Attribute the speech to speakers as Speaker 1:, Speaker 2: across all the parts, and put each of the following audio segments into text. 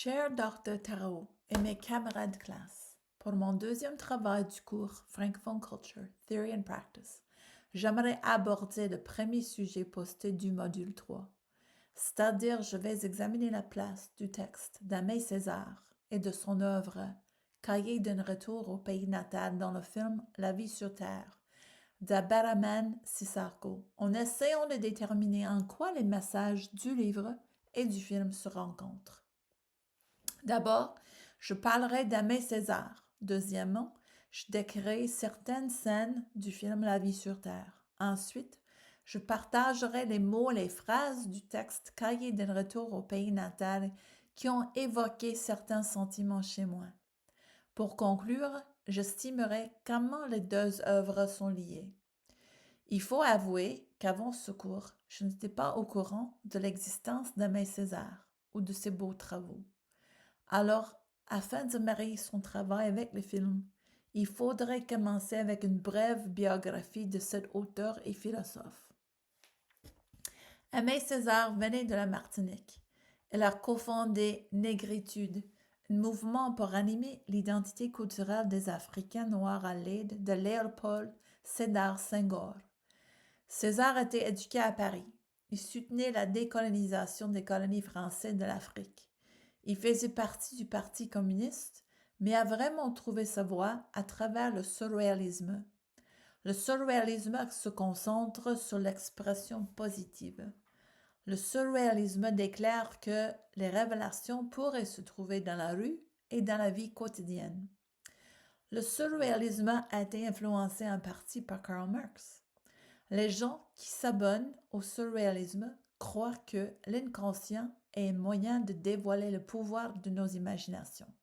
Speaker 1: Cher Dr. Tarot et mes camarades de classe, pour mon deuxième travail du cours Francophone Culture, Theory and Practice, j'aimerais aborder le premier sujet posté du module 3, c'est-à-dire je vais examiner la place du texte d'Aimé Césaire et de son œuvre Cahier d'un retour au pays natal dans le film La vie sur Terre d'Abderrahmane Sissako, en essayant de déterminer en quoi les messages du livre et du film se rencontrent. D'abord, je parlerai d'Aimé Césaire. Deuxièmement, je décrirai certaines scènes du film La vie sur Terre. Ensuite, je partagerai les mots et les phrases du texte Cahier d'un retour au pays natal qui ont évoqué certains sentiments chez moi. Pour conclure, j'estimerai comment les deux œuvres sont liées. Il faut avouer qu'avant ce cours, je n'étais pas au courant de l'existence d'Aimé Césaire ou de ses beaux travaux. Alors, afin de marier son travail avec le film, il faudrait commencer avec une brève biographie de cet auteur et philosophe. Aimé Césaire venait de la Martinique. Elle a cofondé Négritude, un mouvement pour animer l'identité culturelle des Africains noirs à l'aide de Léopold Sédar Senghor. Césaire était éduqué à Paris. Il soutenait la décolonisation des colonies françaises de l'Afrique. Il faisait partie du Parti communiste, mais a vraiment trouvé sa voie à travers le surréalisme. Le surréalisme se concentre sur l'expression positive. Le surréalisme déclare que les révélations pourraient se trouver dans la rue et dans la vie quotidienne. Le surréalisme a été influencé en partie par Karl Marx. Les gens qui s'abonnent au surréalisme croient que l'inconscient est un moyen de dévoiler le pouvoir de nos imaginations.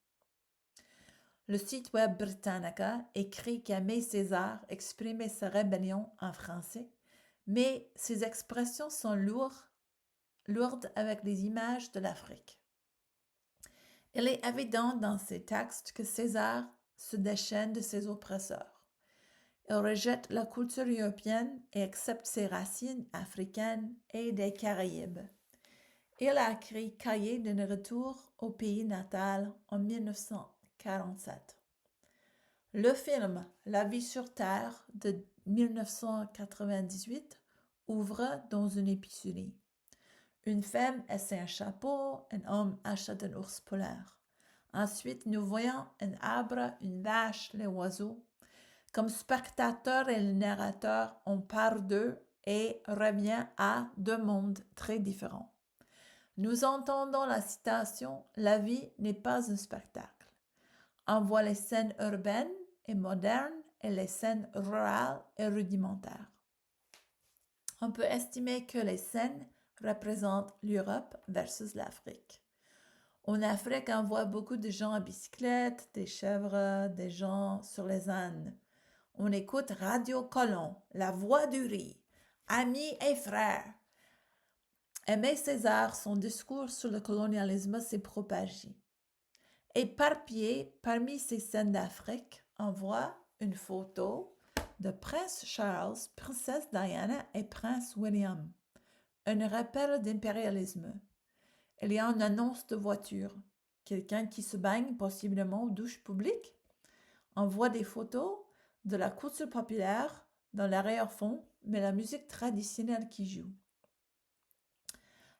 Speaker 1: Le site web Britannica écrit qu'Aimé Césaire exprimait sa rébellion en français, mais ses expressions sont lourdes avec les images de l'Afrique. Il est évident dans ses textes que Césaire se déchaîne de ses oppresseurs. Il rejette la culture européenne et accepte ses racines africaines et des Caraïbes. Il a écrit Cahier d'un retour au pays natal en 1947. Le film La vie sur Terre de 1998 ouvre dans une épicerie. Une femme essaie un chapeau, un homme achète un ours polaire. Ensuite, nous voyons un arbre, une vache, les oiseaux. Comme spectateur et le narrateur, on part d'eux et revient à deux mondes très différents. Nous entendons la citation « La vie n'est pas un spectacle ». On voit les scènes urbaines et modernes et les scènes rurales et rudimentaires. On peut estimer que les scènes représentent l'Europe versus l'Afrique. En Afrique, on voit beaucoup de gens à bicyclette, des chèvres, des gens sur les ânes. On écoute Radio Colon, La Voix du Riz, Amis et frères. Aimé Césaire, son discours sur le colonialisme s'est propagé. Éparpillé parmi ces scènes d'Afrique, on voit une photo de Prince Charles, Princesse Diana et Prince William. Un rappel d'impérialisme. Il y a une annonce de voiture. Quelqu'un qui se baigne, possiblement aux douches publiques. On voit des photos de la culture populaire dans l'arrière-fond, mais la musique traditionnelle qui joue.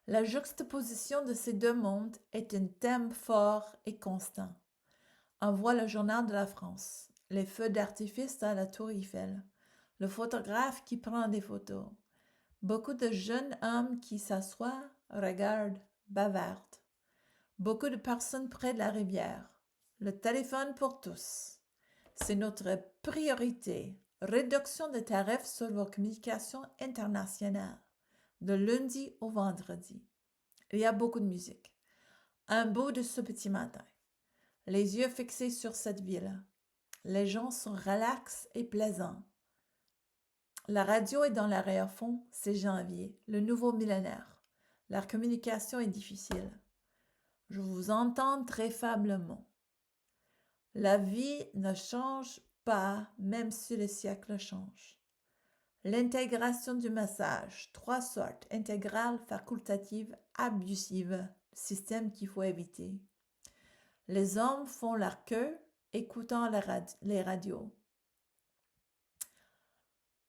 Speaker 1: La juxtaposition de ces deux mondes est un thème fort et constant. On voit le journal de la France, les feux d'artifice à la Tour Eiffel, le photographe qui prend des photos, beaucoup de jeunes hommes qui s'assoient, regardent, bavardent, beaucoup de personnes près de la rivière, le téléphone pour tous. C'est notre priorité. Réduction des tarifs sur vos communications internationales, de lundi au vendredi. Il y a beaucoup de musique. Un bout de ce petit matin. Les yeux fixés sur cette ville. Les gens sont relax et plaisants. La radio est dans l'arrière-fond, c'est janvier, le nouveau millénaire. La communication est difficile. Je vous entends très faiblement. La vie ne change pas, même si le siècle change. L'intégration du message, 3 sortes, intégrale, facultative, abusive, système qu'il faut éviter. Les hommes font leur queue, écoutant les radios.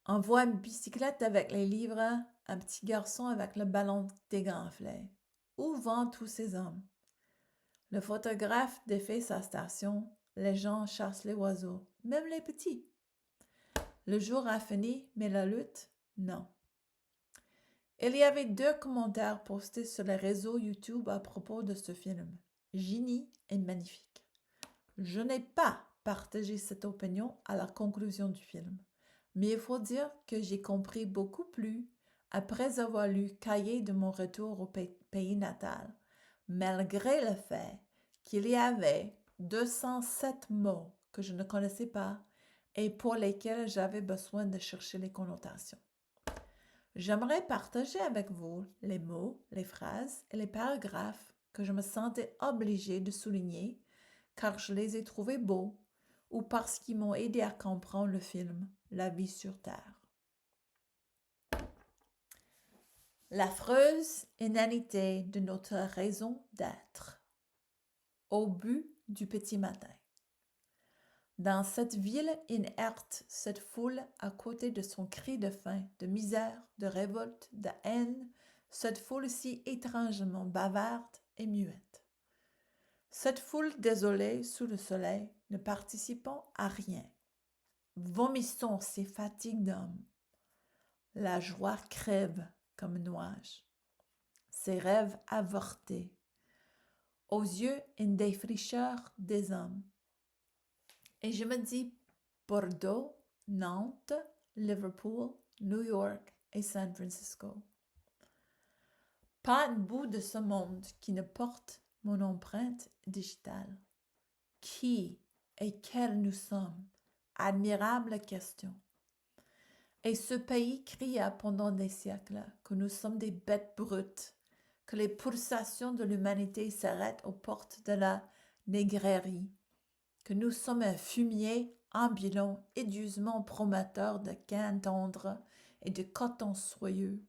Speaker 1: On voit une bicyclette avec les livres, un petit garçon avec le ballon dégonflé. Où vont tous ces hommes? Le photographe défait sa station. Les gens chassent les oiseaux, même les petits. Le jour a fini, mais la lutte, non. Il y avait 2 commentaires postés sur les réseaux YouTube à propos de ce film. Génie et magnifique. Je n'ai pas partagé cette opinion à la conclusion du film, mais il faut dire que j'ai compris beaucoup plus après avoir lu Cahiers de mon retour au pays natal, malgré le fait qu'il y avait 207 mots que je ne connaissais pas et pour lesquels j'avais besoin de chercher les connotations. J'aimerais partager avec vous les mots, les phrases et les paragraphes que je me sentais obligée de souligner car je les ai trouvés beaux ou parce qu'ils m'ont aidé à comprendre le film La vie sur Terre. L'affreuse inanité de notre raison d'être. Au but du petit matin. Dans cette ville inerte, cette foule à côté de son cri de faim, de misère, de révolte, de haine, cette foule si étrangement bavarde et muette. Cette foule désolée sous le soleil, ne participant à rien. Vomissons ces fatigues d'hommes. La joie crève comme nuage. Ses rêves avortés. Aux yeux une défricheur des hommes. Et je me dis Bordeaux, Nantes, Liverpool, New York et San Francisco. Pas un bout de ce monde qui ne porte mon empreinte digitale. Qui et quels nous sommes? Admirable question. Et ce pays cria pendant des siècles que nous sommes des bêtes brutes, que les pulsations de l'humanité s'arrêtent aux portes de la négrairie, que nous sommes un fumier ambulant édusement prometteur de canne tendre et de coton soyeux,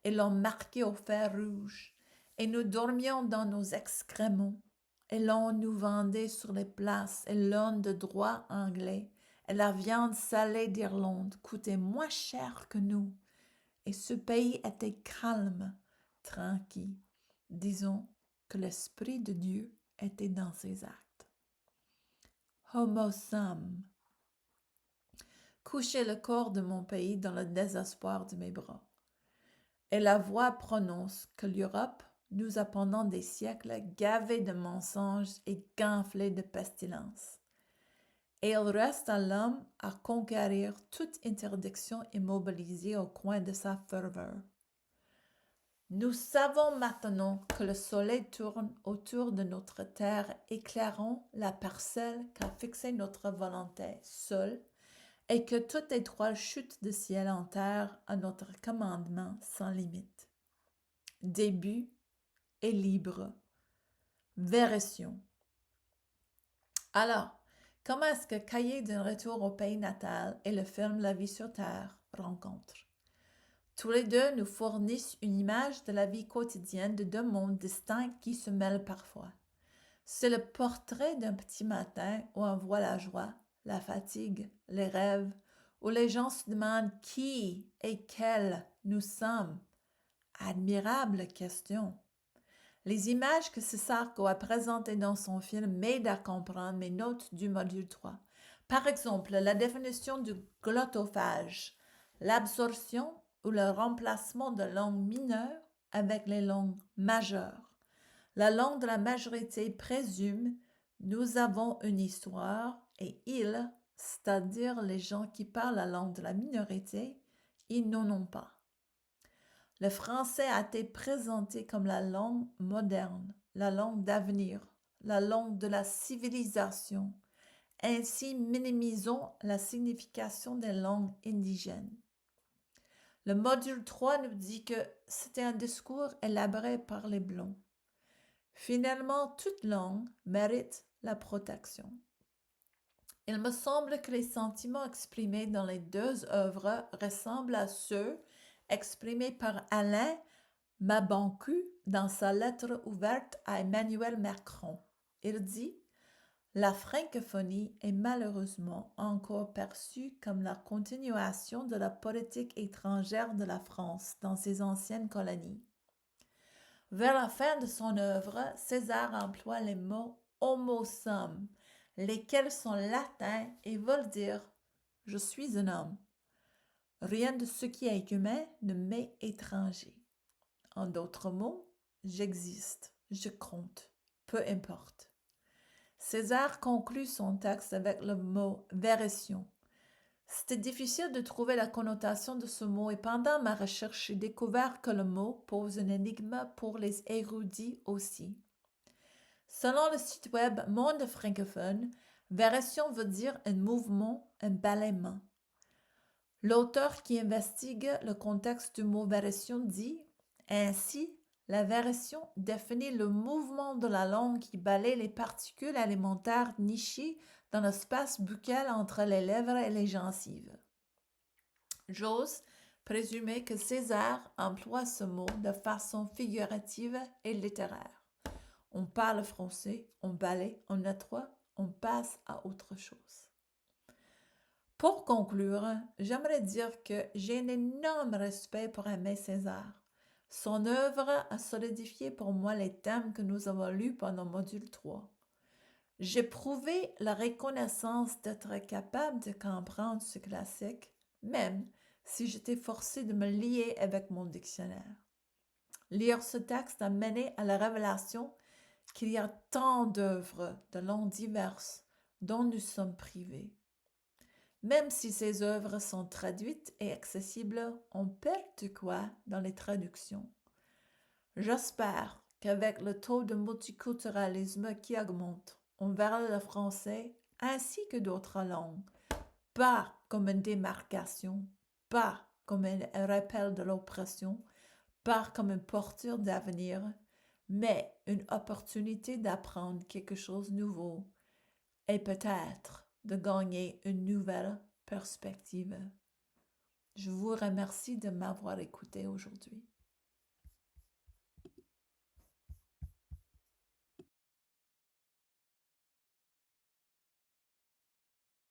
Speaker 1: et l'on marqué au fer rouge, et nous dormions dans nos excréments, et l'on nous vendait sur les places et l'aune de droit anglais, et la viande salée d'Irlande coûtait moins cher que nous, et ce pays était calme, tranquille. Disons que l'Esprit de Dieu était dans ses actes. Homo sum. Coucher le corps de mon pays dans le désespoir de mes bras. Et la voix prononce que l'Europe nous a pendant des siècles gavés de mensonges et gonflés de pestilence. Et il reste à l'homme à conquérir toute interdiction immobilisée au coin de sa ferveur. Nous savons maintenant que le soleil tourne autour de notre terre, éclairant la parcelle qu'a fixée notre volonté seule, et que toute étoile chute de ciel en terre à notre commandement sans limite. Début est libre. Version. Alors, comment est-ce que Cahiers d'un retour au pays natal et le film La vie sur Terre rencontrent? Tous les deux nous fournissent une image de la vie quotidienne de 2 mondes distincts qui se mêlent parfois. C'est le portrait d'un petit matin où on voit la joie, la fatigue, les rêves, où les gens se demandent qui et quels nous sommes. Admirable question. Les images que Césarco a présentées dans son film m'aident à comprendre mes notes du module 3. Par exemple, la définition du glottophage, l'absorption ou le remplacement de langues mineures avec les langues majeures. La langue de la majorité présume nous avons une histoire et ils, c'est-à-dire les gens qui parlent la langue de la minorité, ils n'en ont pas. Le français a été présenté comme la langue moderne, la langue d'avenir, la langue de la civilisation. Ainsi, minimisons la signification des langues indigènes. Le module 3 nous dit que c'était un discours élaboré par les Blancs. Finalement, toute langue mérite la protection. Il me semble que les sentiments exprimés dans les 2 œuvres ressemblent à ceux exprimés par Alain Mabancu dans sa lettre ouverte à Emmanuel Macron. Il dit La francophonie est malheureusement encore perçue comme la continuation de la politique étrangère de la France dans ses anciennes colonies. Vers la fin de son œuvre, César emploie les mots homo sum, lesquels sont latins et veulent dire je suis un homme. Rien de ce qui est humain ne m'est étranger. En d'autres mots, j'existe, je compte, peu importe. César conclut son texte avec le mot version. C'était difficile de trouver la connotation de ce mot et pendant ma recherche, j'ai découvert que le mot pose une énigme pour les érudits aussi. Selon le site web Monde francophone, version veut dire un mouvement, un balalement. L'auteur qui investigue le contexte du mot version dit ainsi, la version définit le mouvement de la langue qui balaie les particules alimentaires nichées dans l'espace buccal entre les lèvres et les gencives. J'ose présumer que César emploie ce mot de façon figurative et littéraire. On parle français, on balaie, on nettoie, on passe à autre chose. Pour conclure, j'aimerais dire que j'ai un énorme respect pour Aimé César. Son œuvre a solidifié pour moi les thèmes que nous avons lus pendant le module 3. J'ai prouvé la reconnaissance d'être capable de comprendre ce classique, même si j'étais forcée de me lier avec mon dictionnaire. Lire ce texte a mené à la révélation qu'il y a tant d'œuvres de langues diverses dont nous sommes privés. Même si ces œuvres sont traduites et accessibles, on perd de quoi dans les traductions. J'espère qu'avec le taux de multiculturalisme qui augmente, on verra le français ainsi que d'autres langues, pas comme une démarcation, pas comme un rappel de l'oppression, pas comme une porture d'avenir, mais une opportunité d'apprendre quelque chose de nouveau et peut-être de gagner une nouvelle perspective. Je vous remercie de m'avoir écouté aujourd'hui.